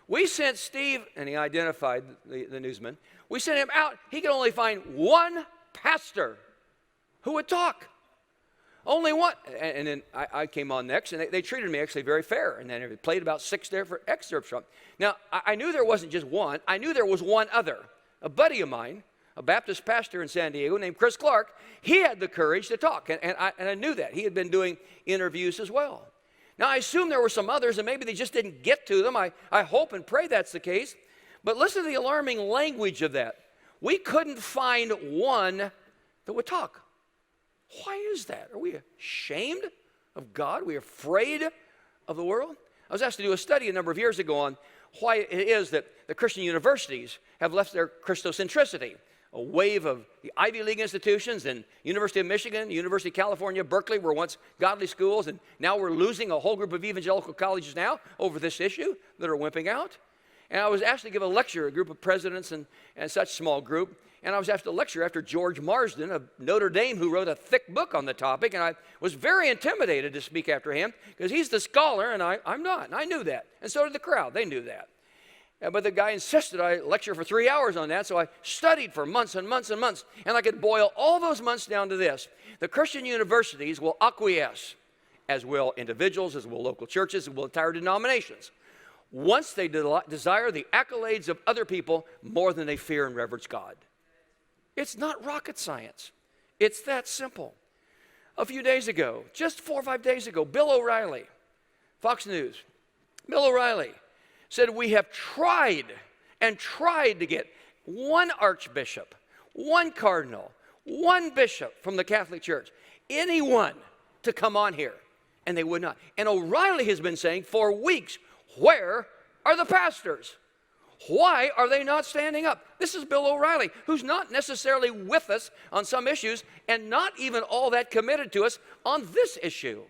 "We sent Steve," and he identified the newsman, "we sent him out. He could only find one pastor who would talk. Only one." And then I came on next, and they treated me actually very fair. And then they played about 6 different excerpts from it. Now, I knew there wasn't just one. I knew there was one other. A buddy of mine, a Baptist pastor in San Diego named Chris Clark, he had the courage to talk, and I knew that. He had been doing interviews as well. Now, I assume there were some others, and maybe they just didn't get to them. I hope and pray that's the case. But listen to the alarming language of that. We couldn't find one that would talk. Why is that? Are we ashamed of God? Are we afraid of the world? I was asked to do a study a number of years ago on why it is that the Christian universities have left their Christocentricity. A wave of the Ivy League institutions, and University of Michigan, University of California, Berkeley were once godly schools, and now we're losing a whole group of evangelical colleges now over this issue that are wimping out. And I was asked to give a lecture, a group of presidents and such small group, and I was asked to lecture after George Marsden of Notre Dame, who wrote a thick book on the topic, and I was very intimidated to speak after him because he's the scholar and I'm not, and I knew that, and so did the crowd. They knew that. But the guy insisted I lecture for 3 hours on that, so I studied for months and months and months, and I could boil all those months down to this. The Christian universities will acquiesce, as will individuals, as will local churches, as will entire denominations, once they desire the accolades of other people more than they fear and reverence God. It's not rocket science. It's that simple. A few days ago, just 4 or 5 days ago, Bill O'Reilly, Fox News, Bill O'Reilly said, "We have tried and tried to get one archbishop, one cardinal, one bishop from the Catholic Church, anyone to come on here, and they would not." And O'Reilly has been saying for weeks, "Where are the pastors? Why are they not standing up?" This is Bill O'Reilly, who's not necessarily with us on some issues and not even all that committed to us on this issue.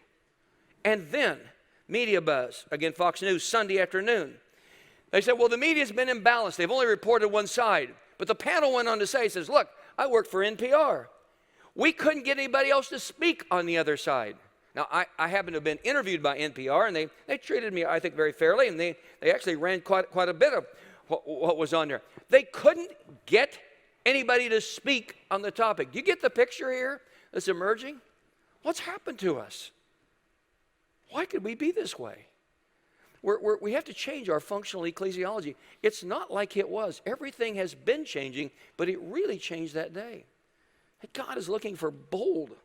And then, media buzz, again, Fox News, Sunday afternoon. They said, well, the media's been imbalanced. They've only reported one side. But the panel went on to say, says, look, I work for NPR. We couldn't get anybody else to speak on the other side. Now, I happen to have been interviewed by NPR, and they treated me, I think, very fairly, and they actually ran quite a bit of what was on there. They couldn't get anybody to speak on the topic. Do you get the picture here that's emerging? What's happened to us? Why could we be this way? We have to change our functional ecclesiology. It's not like it was. Everything has been changing, but it really changed that day. God is looking for bold,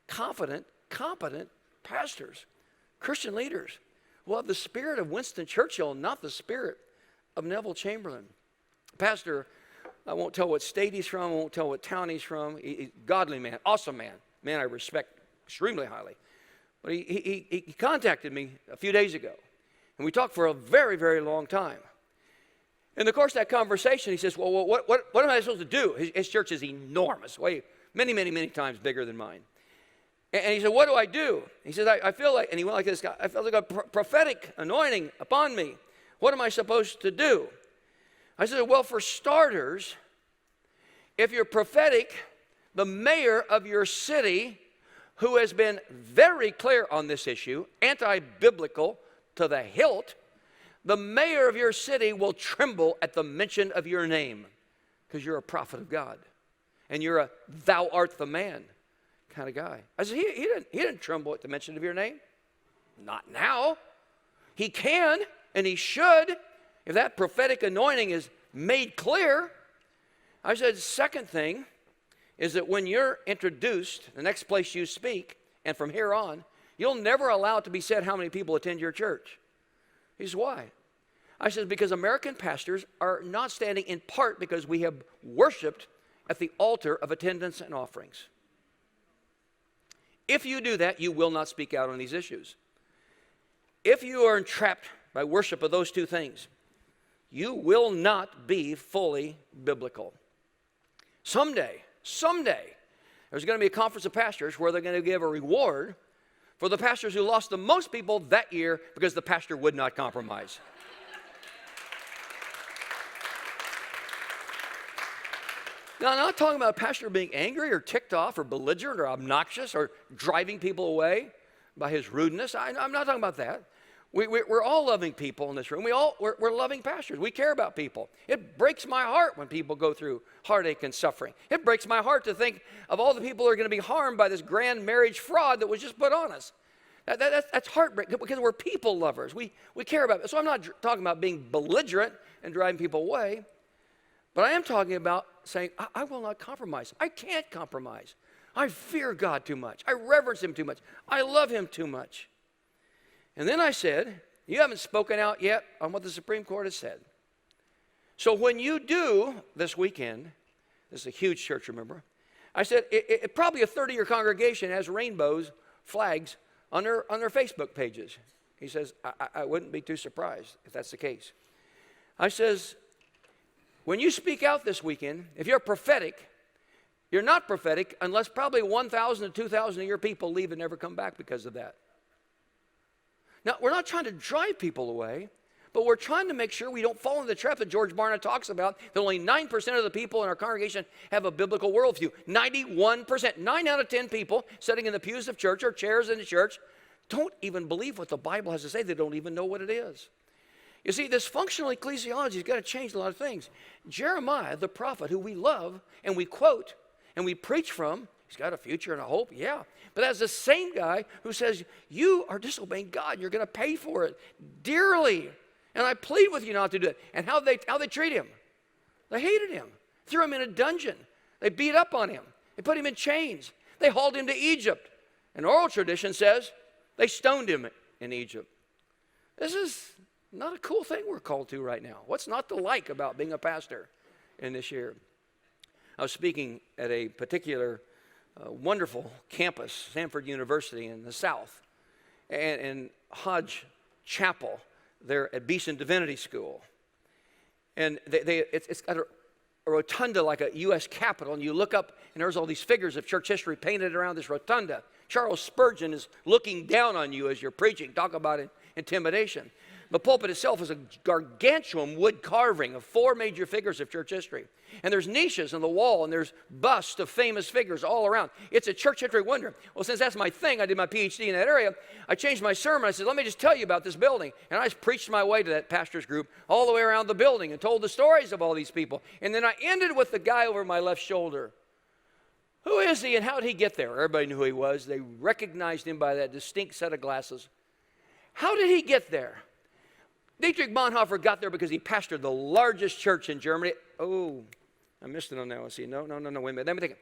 confident, competent pastors, Christian leaders who have the spirit of Winston Churchill, not the spirit of Neville Chamberlain. Pastor, I won't tell what state he's from, I won't tell what town he's from. He's a godly man, awesome man I respect extremely highly. But he contacted me a few days ago, and we talked for a very, very long time. In the course of that conversation, he says, well, what am I supposed to do? His church is enormous, many, many, many times bigger than mine. And he said, what do I do? He says, I feel like, and he went like this, I felt like a prophetic anointing upon me. What am I supposed to do? I said, well, for starters, if you're prophetic, the mayor of your city, who has been very clear on this issue, anti-biblical to the hilt, the mayor of your city will tremble at the mention of your name because you're a prophet of God and you're a thou art the man kind of guy. I said, he didn't tremble at the mention of your name. Not now. He can and he should if that prophetic anointing is made clear. I said, second thing is that when you're introduced, the next place you speak, and from here on, you'll never allow it to be said how many people attend your church. He says, why? I said, because American pastors are not standing in part because we have worshiped at the altar of attendance and offerings. If you do that, you will not speak out on these issues. If you are entrapped by worship of those two things, you will not be fully biblical. Someday, there's going to be a conference of pastors where they're going to give a reward for the pastors who lost the most people that year because the pastor would not compromise. Now, I'm not talking about a pastor being angry or ticked off or belligerent or obnoxious or driving people away by his rudeness. I'm not talking about that. We're all loving people in this room. We're loving pastors. We care about people. It breaks my heart when people go through heartache and suffering. It breaks my heart to think of all the people who are going to be harmed by this grand marriage fraud that was just put on us. That's heartbreaking because we're people lovers. We care about it. So I'm not talking about being belligerent and driving people away, but I am talking about saying, I will not compromise. I can't compromise. I fear God too much. I reverence him too much. I love him too much. And then I said, you haven't spoken out yet on what the Supreme Court has said. So when you do this weekend, this is a huge church, remember? I said, probably a third of your congregation has rainbows, flags, on their Facebook pages. He says, I wouldn't be too surprised if that's the case. I says, when you speak out this weekend, if you're prophetic, you're not prophetic unless probably 1,000 to 2,000 of your people leave and never come back because of that. Now, we're not trying to drive people away, but we're trying to make sure we don't fall into the trap that George Barna talks about, that only 9% of the people in our congregation have a biblical worldview. 91%, 9 out of 10 people sitting in the pews of church or chairs in the church don't even believe what the Bible has to say. They don't even know what it is. You see, this functional ecclesiology has got to change a lot of things. Jeremiah, the prophet, who we love and we quote and we preach from, he's got a future and a hope, yeah. But that's the same guy who says, you are disobeying God. You're going to pay for it dearly. And I plead with you not to do it. And how they treat him? They hated him. Threw him in a dungeon. They beat up on him. They put him in chains. They hauled him to Egypt. And oral tradition says they stoned him in Egypt. This is not a cool thing we're called to right now. What's not to like about being a pastor in this year? I was speaking at a particular wonderful campus, Samford University in the South, and Hodge Chapel there at Beeson Divinity School. And it's got a rotunda like a U.S. Capitol, and you look up, and there's all these figures of church history painted around this rotunda. Charles Spurgeon is looking down on you as you're preaching. Talk about intimidation. The pulpit itself is a gargantuan wood carving of 4 major figures of church history. And there's niches in the wall, and there's busts of famous figures all around. It's a church history wonder. Well, since that's my thing, I did my PhD in that area, I changed my sermon. I said, let me just tell you about this building. And I just preached my way to that pastor's group all the way around the building and told the stories of all these people. And then I ended with the guy over my left shoulder. Who is he and how did he get there? Everybody knew who he was. They recognized him by that distinct set of glasses. How did he get there? Dietrich Bonhoeffer got there because he pastored the largest church in Germany. Oh, I missed it on that one. See, no, wait a minute. Let me think.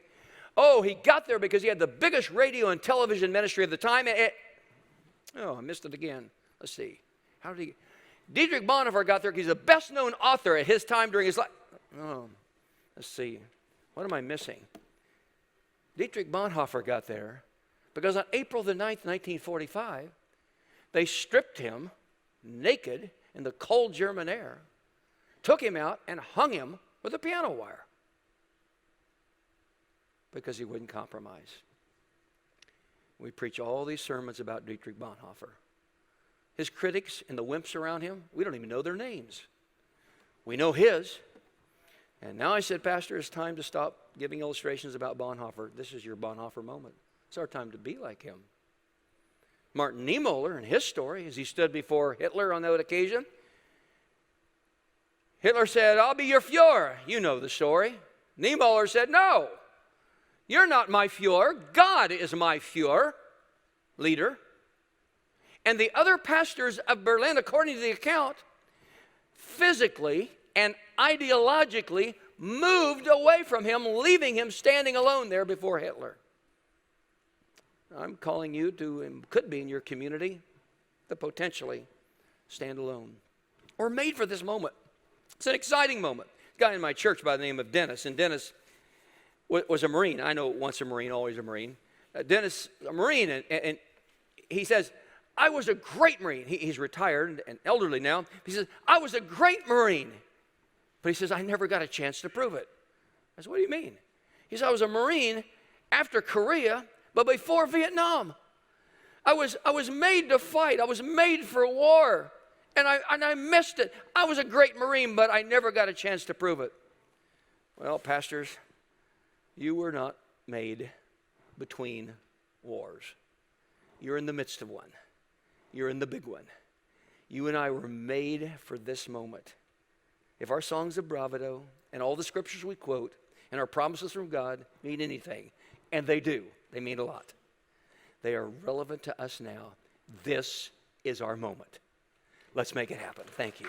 Oh, he got there because he had the biggest radio and television ministry of the time. I missed it again. Let's see. How did he? Dietrich Bonhoeffer got there because he's the best-known author at his time during his life. Oh, let's see. What am I missing? Dietrich Bonhoeffer got there because on April the 9th, 1945, they stripped him naked in the cold German air, took him out and hung him with a piano wire because he wouldn't compromise. We preach all these sermons about Dietrich Bonhoeffer. His critics and the wimps around him, we don't even know their names. We know his. And now I said, Pastor, it's time to stop giving illustrations about Bonhoeffer. This is your Bonhoeffer moment. It's our time to be like him. Martin Niemöller, in his story, as he stood before Hitler on that occasion, Hitler said, I'll be your Führer. You know the story. Niemöller said, no, you're not my Führer. God is my Führer, leader. And the other pastors of Berlin, according to the account, physically and ideologically moved away from him, leaving him standing alone there before Hitler. I'm calling you to, and could be in your community, to potentially stand alone. Or made for this moment. It's an exciting moment. A guy in my church by the name of Dennis, and Dennis was a Marine. I know once a Marine, always a Marine. Dennis, a Marine, and he says, I was a great Marine. He's retired and elderly now. He says, I was a great Marine. But he says, I never got a chance to prove it. I said, what do you mean? He said, I was a Marine after Korea, but before Vietnam. I was made to fight. I was made for war. And I missed it. I was a great Marine, but I never got a chance to prove it. Well, pastors, you were not made between wars. You're in the midst of one. You're in the big one. You and I were made for this moment. If our songs of bravado and all the scriptures we quote and our promises from God mean anything, and they do, they mean a lot, they are relevant to us now. This is our moment. Let's make it happen. Thank you.